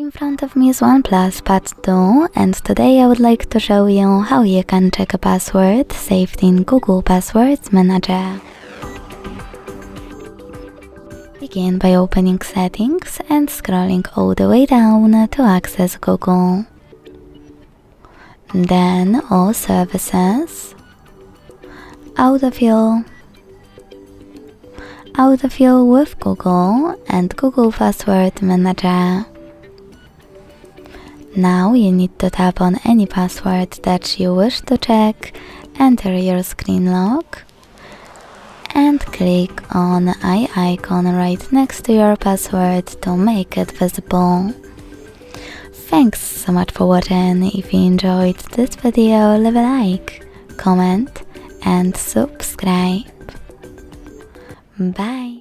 In front of me is OnePlus Pad 2, and today I would like to show you how you can check a password saved in Google Passwords Manager. Begin by opening Settings and scrolling all the way down to access Google. Then All Services, Autofill, Autofill with Google and Google Password Manager. Now you need to tap on any password that you wish to check, enter your screen lock, and click on eye icon right next to your password to make it visible. Thanks so much for watching. If you enjoyed this video, leave a like, comment and subscribe. Bye!